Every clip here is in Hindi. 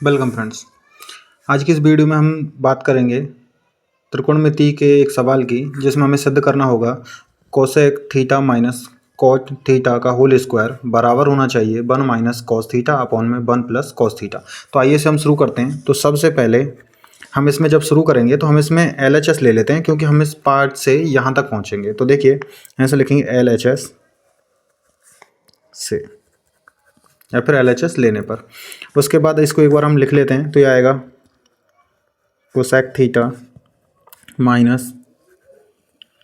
Welcome friends. आज की इस वीडियो में हम बात करेंगे त्रिकोणमिति के एक सवाल की, जिसमें हमें सिद्ध करना होगा cosec theta minus cot theta का होल स्क्वायर बराबर होना चाहिए 1 माइनस कॉस थीटा अपॉन में 1 प्लस कॉस थीटा। तो आइए से हम शुरू करते हैं। तो सबसे पहले हम इसमें जब शुरू करेंगे तो हम इसमें LHS ले लेते हैं, क्योंकि हम इस पार्ट से यहाँ तक पहुँचेंगे। तो देखिए ऐसे लिखेंगे LHS से, या फिर LHS लेने पर। उसके बाद इसको एक बार हम लिख लेते हैं। तो ये आएगा cosec theta minus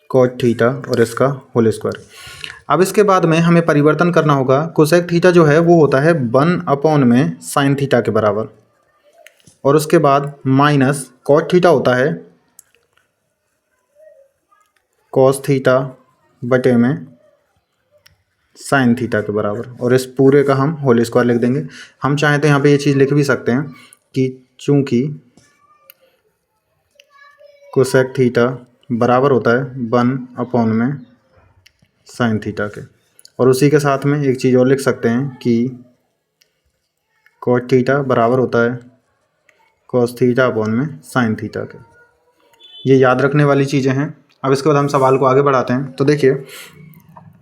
cot theta और इसका होल स्क्वायर। अब इसके बाद में हमें परिवर्तन करना होगा। कोसेक थीटा जो है वो होता है 1 अपॉन में साइन थीटा के बराबर, और उसके बाद माइनस कॉट थीटा होता है कॉस थीटा बटे में साइन थीटा के बराबर, और इस पूरे का हम होल स्क्वायर लिख देंगे। हम चाहें तो यहाँ पे ये चीज़ लिख भी सकते हैं कि चूंकि कोसेक थीटा बराबर होता है 1 अपॉन में साइन थीटा के, और उसी के साथ में एक चीज़ और लिख सकते हैं कि कॉट थीटा बराबर होता है कॉस थीटा अपॉन में साइन थीटा के। ये याद रखने वाली चीज़ें हैं। अब इसके बाद हम सवाल को आगे बढ़ाते हैं। तो देखिए,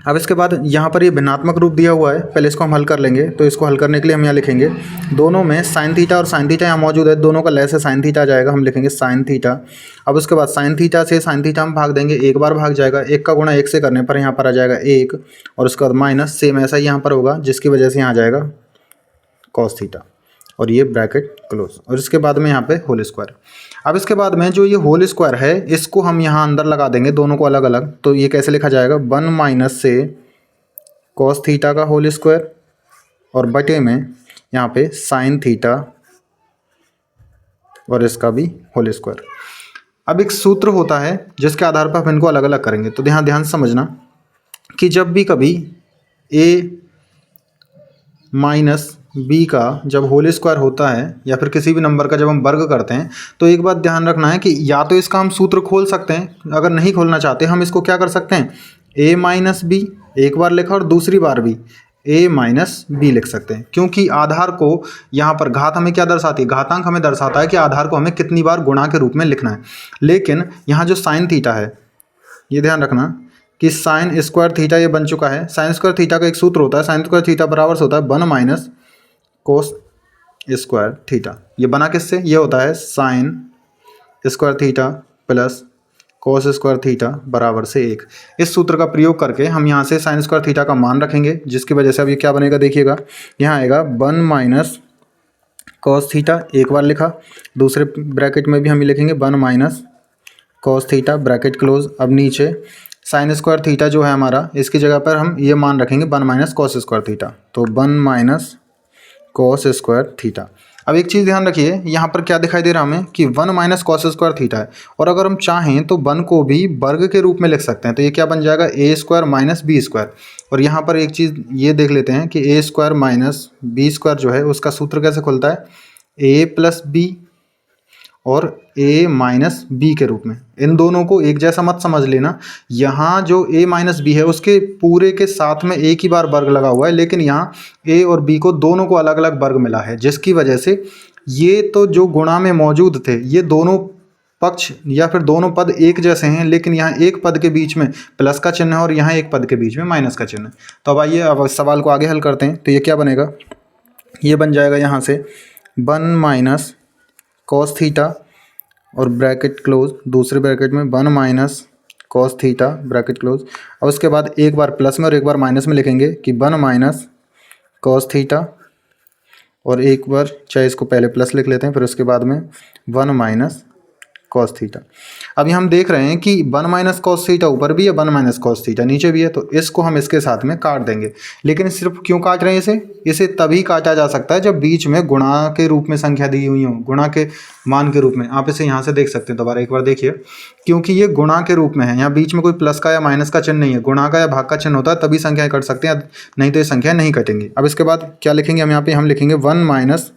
अब इसके बाद यहाँ पर ये भिन्नात्मक रूप दिया हुआ है, पहले इसको हम हल कर लेंगे। तो इसको हल करने के लिए हम यहाँ लिखेंगे दोनों में साइन थीटा और साइन थीटा यहाँ मौजूद है, दोनों का लय से साइन थीटा आ जाएगा, हम लिखेंगे साइन थीटा। अब उसके बाद साइन थीटा से साइन थीटा हम भाग देंगे, एक बार भाग जाएगा, एक का गुणा एक से करने पर यहाँ पर आ जाएगा 1, और उसके बाद माइनस सेम ऐसा ही यहाँ पर होगा, जिसकी वजह से यहाँ आ जाएगा कॉस थीटा, और ये ब्रैकेट क्लोज, और इसके बाद में यहाँ पे होल स्क्वायर। अब इसके बाद में जो ये होल स्क्वायर है इसको हम यहाँ अंदर लगा देंगे, दोनों को अलग अलग। तो ये कैसे लिखा जाएगा 1 माइनस से कॉस थीटा का होल स्क्वायर और बटे में यहाँ पे साइन थीटा और इसका भी होल स्क्वायर। अब एक सूत्र होता है जिसके आधार पर हम इनको अलग अलग करेंगे। तो ध्यान से समझना कि जब भी कभी a माइनस बी का जब होल स्क्वायर होता है, या फिर किसी भी नंबर का जब हम वर्ग करते हैं, तो एक बात ध्यान रखना है कि या तो इसका हम सूत्र खोल सकते हैं, अगर नहीं खोलना चाहते हम इसको क्या कर सकते हैं, a माइनस बी एक बार लिखा और दूसरी बार भी a माइनस बी लिख सकते हैं, क्योंकि आधार को यहाँ पर घात हमें क्या दर्शाती है, घातांक हमें दर्शाता है कि आधार को हमें कितनी बार गुणा के रूप में लिखना है। लेकिन यहाँ जो साइन थीटा है, ये ध्यान रखना कि साइन स्क्वायर थीटा ये बन चुका है। साइन स्क्वायर थीटा का एक सूत्र होता है, साइन स्क्वायर थीटा बराबर से होता है 1 माइनस कोस स्क्वायर थीटा। ये बना किससे, ये होता है sine square theta plus cos square theta बराबर से 1। इस सूत्र का प्रयोग करके हम यहाँ से साइन स्क्वायर थीटा का मान रखेंगे, जिसकी वजह से अब ये क्या बनेगा, देखिएगा यहाँ आएगा 1 माइनस कॉस थीटा, एक बार लिखा, दूसरे ब्रैकेट में भी हम लिखेंगे 1 minus cos theta bracket close. अब नीचे साइन स्क्वायर थीटा जो है हमारा, इसकी जगह पर हम ये मान रखेंगे 1 माइनस कॉस स्क्वायर थीटा, तो 1 माइनस कॉस स्क्वायर थीटा। अब एक चीज़ ध्यान रखिए, यहाँ पर क्या दिखाई दे रहा है हमें कि 1 माइनस कॉस स्क्वायर थीटा है, और अगर हम चाहें तो 1 को भी वर्ग के रूप में लिख सकते हैं। तो ये क्या बन जाएगा, a square minus B square. और यहाँ पर एक चीज़ ये देख लेते हैं कि a square minus B square जो है उसका सूत्र कैसे खुलता है, a प्लस बी और a माइनस बी के रूप में। इन दोनों को एक जैसा मत समझ लेना, यहाँ जो a माइनस बी है उसके पूरे के साथ में एक ही बार वर्ग लगा हुआ है, लेकिन यहाँ a और b को दोनों को अलग अलग वर्ग मिला है, जिसकी वजह से ये तो जो गुणा में मौजूद थे ये दोनों पक्ष या फिर दोनों पद एक जैसे हैं, लेकिन यहाँ एक पद के बीच में प्लस का चिन्ह है और यहाँ एक पद के बीच में माइनस का चिन्ह है। तो अब आइए अब सवाल को आगे हल करते हैं। तो ये क्या बनेगा, ये बन जाएगा यहाँ से 1 माइनस कॉस थीटा और ब्रैकेट क्लोज, दूसरे ब्रैकेट में 1 minus cos theta bracket close. और उसके बाद एक बार प्लस में और एक बार माइनस में लिखेंगे कि 1 माइनस कॉस थीटा, और एक बार चाहे इसको पहले प्लस लिख लेते हैं, फिर उसके बाद में 1 माइनस कॉस थीटा। अभी हम देख रहे हैं कि 1 माइनस कॉस थीटा ऊपर भी है, 1 माइनस कॉस थीटा नीचे भी है, तो इसको हम इसके साथ में काट देंगे। लेकिन सिर्फ क्यों काट रहे हैं इसे तभी काटा जा सकता है जब बीच में गुणा के रूप में संख्या दी हुई हो, गुणा के मान के रूप में। आप इसे यहाँ से देख सकते हैं, दोबारा एक बार देखिए, क्योंकि ये गुणा के रूप में है, यहाँ बीच में कोई प्लस का या माइनस का चिन्ह नहीं है, गुणा का या भाग का चिन्ह होता है तभी संख्याएं कट सकते हैं, नहीं तो ये संख्या नहीं कटेंगी। अब इसके बाद क्या लिखेंगे हम, यहाँ पे हम लिखेंगे 1 माइनस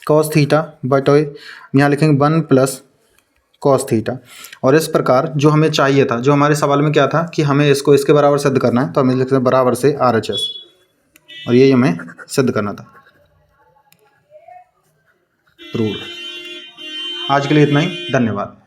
कॉस थीटा बटे यहाँ लिखेंगे 1 प्लस कॉस थीटा। और इस प्रकार जो हमें चाहिए था, जो हमारे सवाल में क्या था कि हमें इसको इसके बराबर सिद्ध करना है, तो हमें लिखते हैं बराबर से RHS, और ये हमें सिद्ध करना था। प्रूव्ड। आज के लिए इतना ही, धन्यवाद।